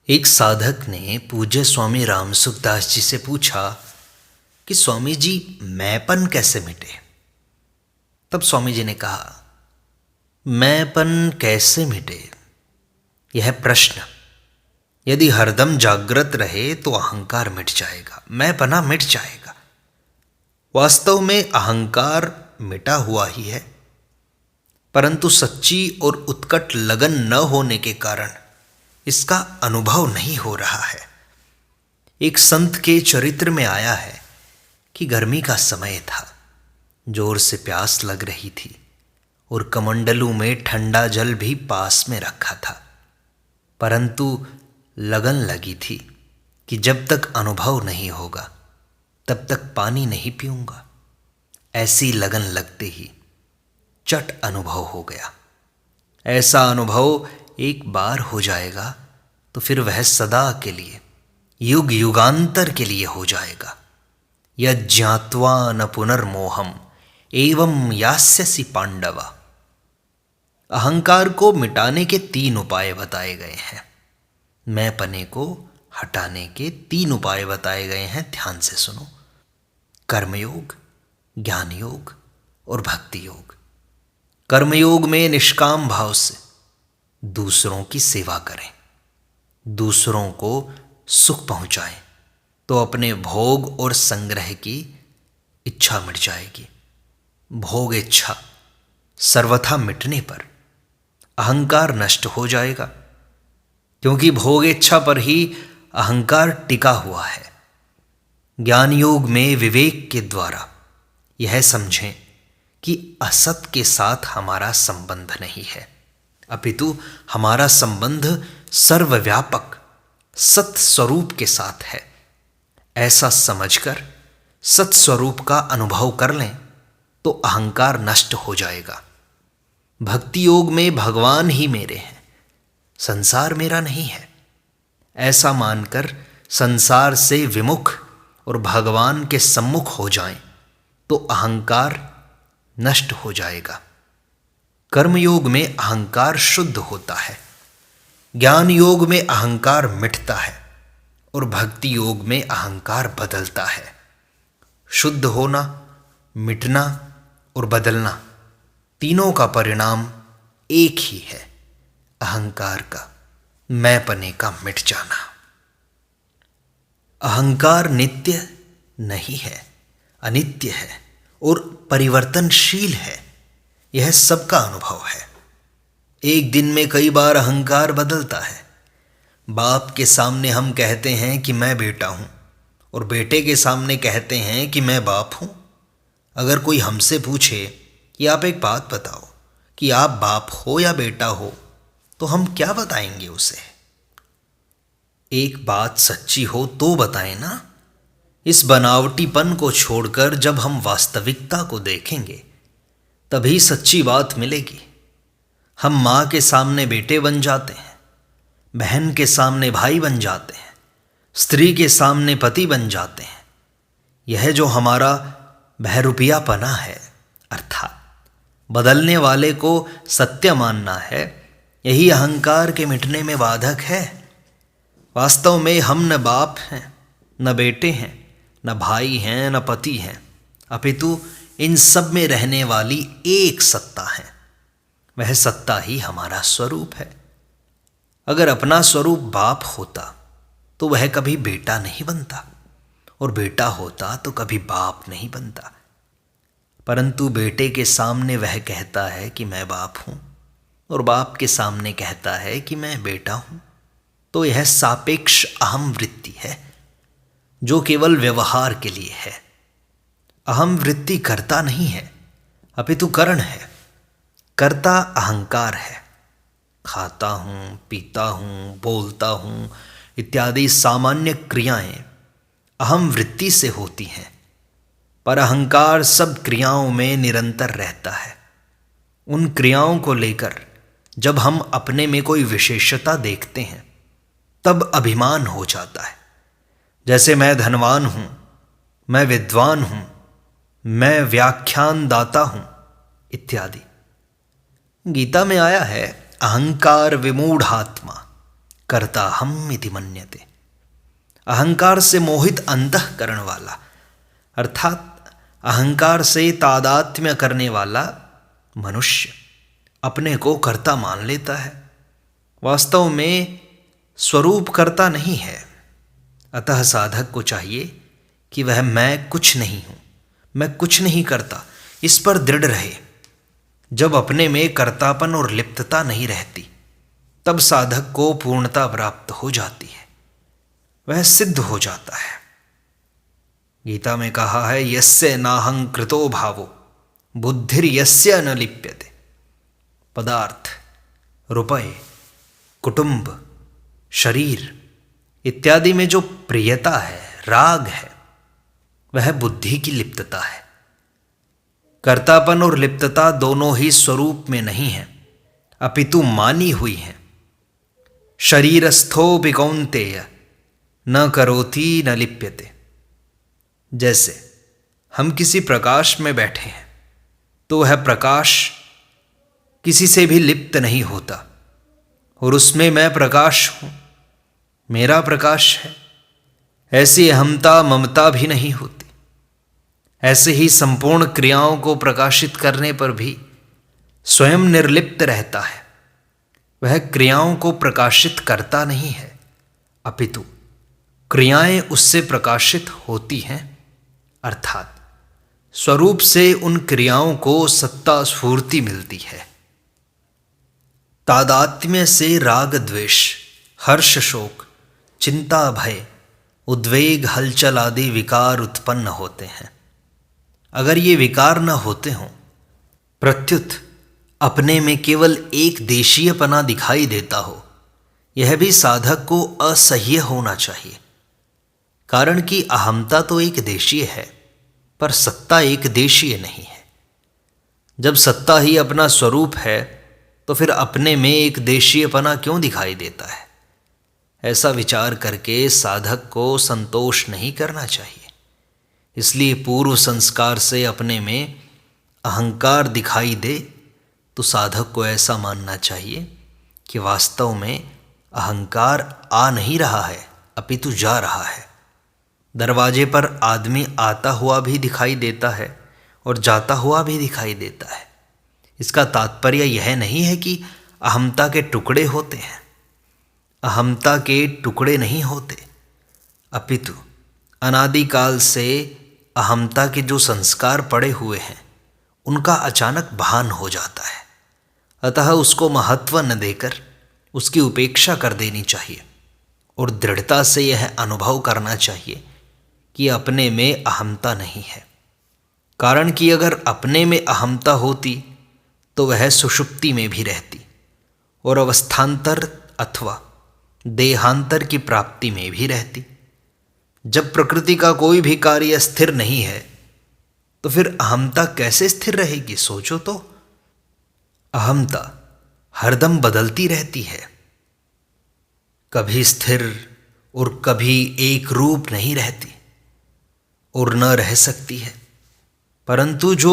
एक साधक ने पूज्य स्वामी रामसुखदास जी से पूछा कि स्वामी जी मैंपन कैसे मिटे। तब स्वामी जी ने कहा, मैंपन कैसे मिटे यह प्रश्न यदि हरदम जागृत रहे तो अहंकार मिट जाएगा, मैंपना मिट जाएगा। वास्तव में अहंकार मिटा हुआ ही है, परंतु सच्ची और उत्कट लगन न होने के कारण इसका अनुभव नहीं हो रहा है। एक संत के चरित्र में आया है कि गर्मी का समय था, जोर से प्यास लग रही थी और कमंडलू में ठंडा जल भी पास में रखा था, परंतु लगन लगी थी कि जब तक अनुभव नहीं होगा तब तक पानी नहीं पीऊंगा। ऐसी लगन लगते ही चट अनुभव हो गया। ऐसा अनुभव एक बार हो जाएगा तो फिर वह सदा के लिए, युग युगांतर के लिए हो जाएगा। यज्ञात्वा न पुनर्मोहम एवं यास्यसि पांडवा। अहंकार को मिटाने के 3 उपाय बताए गए हैं। मैंपने को हटाने के 3 उपाय बताए गए हैं, ध्यान से सुनो। कर्मयोग, ज्ञान योग और भक्ति योग। कर्मयोग में निष्काम भाव से दूसरों की सेवा करें, दूसरों को सुख पहुंचाएं तो अपने भोग और संग्रह की इच्छा मिट जाएगी। भोग इच्छा सर्वथा मिटने पर अहंकार नष्ट हो जाएगा, क्योंकि भोग इच्छा पर ही अहंकार टिका हुआ है। ज्ञान योग में विवेक के द्वारा यह समझें कि असत के साथ हमारा संबंध नहीं है, अपितु हमारा संबंध सर्वव्यापक सत स्वरूप के साथ है। ऐसा समझकर सत स्वरूप का अनुभव कर लें तो अहंकार नष्ट हो जाएगा। भक्ति योग में भगवान ही मेरे हैं, संसार मेरा नहीं है, ऐसा मानकर संसार से विमुख और भगवान के सम्मुख हो जाएं तो अहंकार नष्ट हो जाएगा। कर्मयोग में अहंकार शुद्ध होता है, ज्ञान योग में अहंकार मिटता है और भक्ति योग में अहंकार बदलता है। शुद्ध होना, मिटना और बदलना, तीनों का परिणाम एक ही है, अहंकार का, मैंपने का मिट जाना। अहंकार नित्य नहीं है, अनित्य है और परिवर्तनशील है, यह सबका अनुभव है। एक दिन में कई बार अहंकार बदलता है। बाप के सामने हम कहते हैं कि मैं बेटा हूं और बेटे के सामने कहते हैं कि मैं बाप हूं। अगर कोई हमसे पूछे कि आप एक बात बताओ कि आप बाप हो या बेटा हो, तो हम क्या बताएंगे उसे? एक बात सच्ची हो तो बताएं ना। इस बनावटीपन को छोड़कर जब हम वास्तविकता को देखेंगे तभी सच्ची बात मिलेगी। हम माँ के सामने बेटे बन जाते हैं, बहन के सामने भाई बन जाते हैं, स्त्री के सामने पति बन जाते हैं। यह जो हमारा बहरूपियापना है, अर्थात बदलने वाले को सत्य मानना है, यही अहंकार के मिटने में बाधक है। वास्तव में हम न बाप हैं, न बेटे हैं, न भाई हैं, न पति हैं, अपितु इन सब में रहने वाली एक सत्ता है। वह सत्ता ही हमारा स्वरूप है। अगर अपना स्वरूप बाप होता तो वह कभी बेटा नहीं बनता, और बेटा होता तो कभी बाप नहीं बनता। परंतु बेटे के सामने वह कहता है कि मैं बाप हूँ, और बाप के सामने कहता है कि मैं बेटा हूँ। तो यह सापेक्ष अहम वृत्ति है जो केवल व्यवहार के लिए है। अहम वृत्ति कर्ता नहीं है, अपितु करण है। कर्ता अहंकार है। खाता हूँ, पीता हूँ, बोलता हूँ इत्यादि सामान्य क्रियाएं अहम वृत्ति से होती हैं, पर अहंकार सब क्रियाओं में निरंतर रहता है। उन क्रियाओं को लेकर जब हम अपने में कोई विशेषता देखते हैं तब अभिमान हो जाता है। जैसे मैं धनवान हूँ, मैं विद्वान हूँ, मैं व्याख्यान दाता हूँ इत्यादि। गीता में आया है, अहंकार विमूढ़ात्मा कर्ता हम इति मन्यते। अहंकार से मोहित अंतःकरण वाला, अर्थात अहंकार से तादात्म्य करने वाला मनुष्य अपने को कर्ता मान लेता है, वास्तव में स्वरूप कर्ता नहीं है। अतः साधक को चाहिए कि वह मैं कुछ नहीं हूं, मैं कुछ नहीं करता, इस पर दृढ़ रहे। जब अपने में कर्तापन और लिप्तता नहीं रहती, तब साधक को पूर्णता प्राप्त हो जाती है, वह सिद्ध हो जाता है। गीता में कहा है, यस्य नाहं कृतो भावो बुद्धिर यस्य न लिप्यते। पदार्थ, रुपए, कुटुंब, शरीर इत्यादि में जो प्रियता है, राग है, वह बुद्धि की लिप्तता है। कर्तापन और लिप्तता दोनों ही स्वरूप में नहीं है, अपितु मानी हुई है। शरीरस्थोऽपि कौन्तेय न करोति न लिप्यते। जैसे हम किसी प्रकाश में बैठे हैं तो वह प्रकाश किसी से भी लिप्त नहीं होता, और उसमें मैं प्रकाश हूं, मेरा प्रकाश है, ऐसी अहमता ममता भी नहीं होती। ऐसे ही संपूर्ण क्रियाओं को प्रकाशित करने पर भी स्वयं निर्लिप्त रहता है, वह क्रियाओं को प्रकाशित करता नहीं है, अपितु क्रियाएं उससे प्रकाशित होती हैं, अर्थात स्वरूप से उन क्रियाओं को सत्ता स्फूर्ति मिलती है। तादात्म्य से राग द्वेष, हर्ष शोक, चिंता भय, उद्वेग हलचल आदि विकार उत्पन्न होते हैं। अगर ये विकार न होते हों, प्रत्युत अपने में केवल एक देशीयपना दिखाई देता हो, यह भी साधक को असह्य होना चाहिए। कारण कि अहमता तो एक देशीय है, पर सत्ता एक देशीय नहीं है। जब सत्ता ही अपना स्वरूप है, तो फिर अपने में एक देशीयपना क्यों दिखाई देता है? ऐसा विचार करके साधक को संतोष नहीं करना चाहिए। इसलिए पूर्व संस्कार से अपने में अहंकार दिखाई दे तो साधक को ऐसा मानना चाहिए कि वास्तव में अहंकार आ नहीं रहा है, अपितु जा रहा है। दरवाजे पर आदमी आता हुआ भी दिखाई देता है और जाता हुआ भी दिखाई देता है। इसका तात्पर्य यह नहीं है कि अहमता के टुकड़े होते हैं, अहमता के टुकड़े नहीं होते, अपितु अनादिकाल से अहमता के जो संस्कार पड़े हुए हैं, उनका अचानक भान हो जाता है। अतः उसको महत्व न देकर उसकी उपेक्षा कर देनी चाहिए और दृढ़ता से यह अनुभव करना चाहिए कि अपने में अहमता नहीं है। कारण कि अगर अपने में अहमता होती तो वह सुषुप्ति में भी रहती और अवस्थांतर अथवा देहांतर की प्राप्ति में भी रहती। जब प्रकृति का कोई भी कार्य स्थिर नहीं है, तो फिर अहमता कैसे स्थिर रहेगी? सोचो तो। अहमता हरदम बदलती रहती है, कभी स्थिर और कभी एक रूप नहीं रहती और न रह सकती है। परंतु जो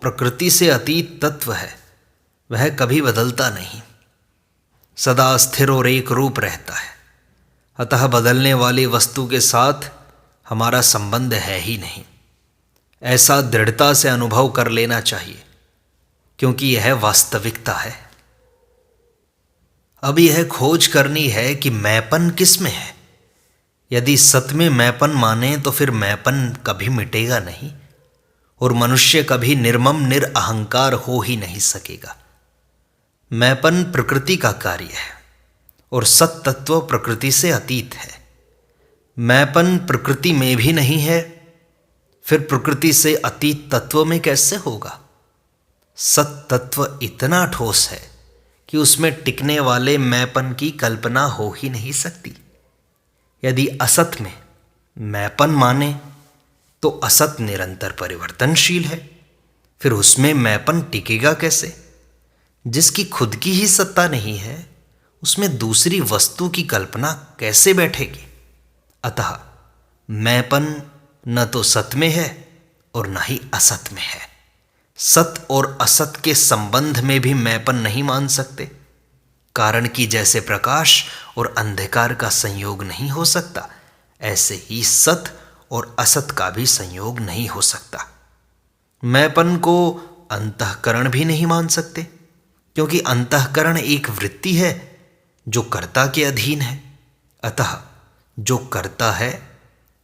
प्रकृति से अतीत तत्व है, वह कभी बदलता नहीं, सदा स्थिर और एक रूप रहता है। अतः बदलने वाली वस्तु के साथ हमारा संबंध है ही नहीं। ऐसा दृढ़ता से अनुभव कर लेना चाहिए, क्योंकि यह वास्तविकता है। अब यह खोज करनी है कि मैंपन किस में है। यदि सत में मैंपन माने तो फिर मैंपन कभी मिटेगा नहीं और मनुष्य कभी निर्मम निरअहंकार हो ही नहीं सकेगा। मैंपन प्रकृति का कार्य है और सत तत्व प्रकृति से अतीत है। मैंपन प्रकृति में भी नहीं है, फिर प्रकृति से अतीत तत्व में कैसे होगा? सत तत्व इतना ठोस है कि उसमें टिकने वाले मैंपन की कल्पना हो ही नहीं सकती। यदि असत में मैंपन माने तो असत निरंतर परिवर्तनशील है, फिर उसमें मैंपन टिकेगा कैसे? जिसकी खुद की ही सत्ता नहीं है, उसमें दूसरी वस्तु की कल्पना कैसे बैठेगी? अतः मैंपन न तो सत में है और न ही असत में है। सत और असत के संबंध में भी मैंपन नहीं मान सकते, कारण कि जैसे प्रकाश और अंधकार का संयोग नहीं हो सकता, ऐसे ही सत और असत का भी संयोग नहीं हो सकता। मैंपन को अंतःकरण भी नहीं मान सकते, क्योंकि अंतःकरण एक वृत्ति है जो कर्ता के अधीन है। अतः जो कर्ता है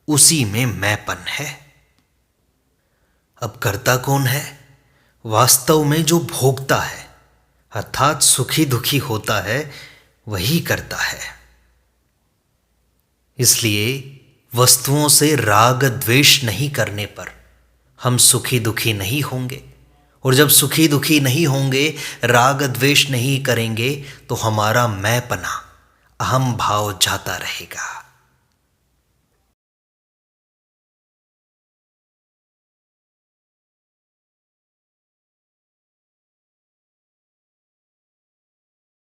उसी में मैंपन है। अब कर्ता कौन है? वास्तव में जो भोगता है, अर्थात सुखी दुखी होता है, वही कर्ता है। इसलिए वस्तुओं से राग द्वेष नहीं करने पर हम सुखी दुखी नहीं होंगे, और जब सुखी दुखी नहीं होंगे, राग द्वेष नहीं करेंगे, तो हमारा मैंपना, अहम भाव जाता रहेगा।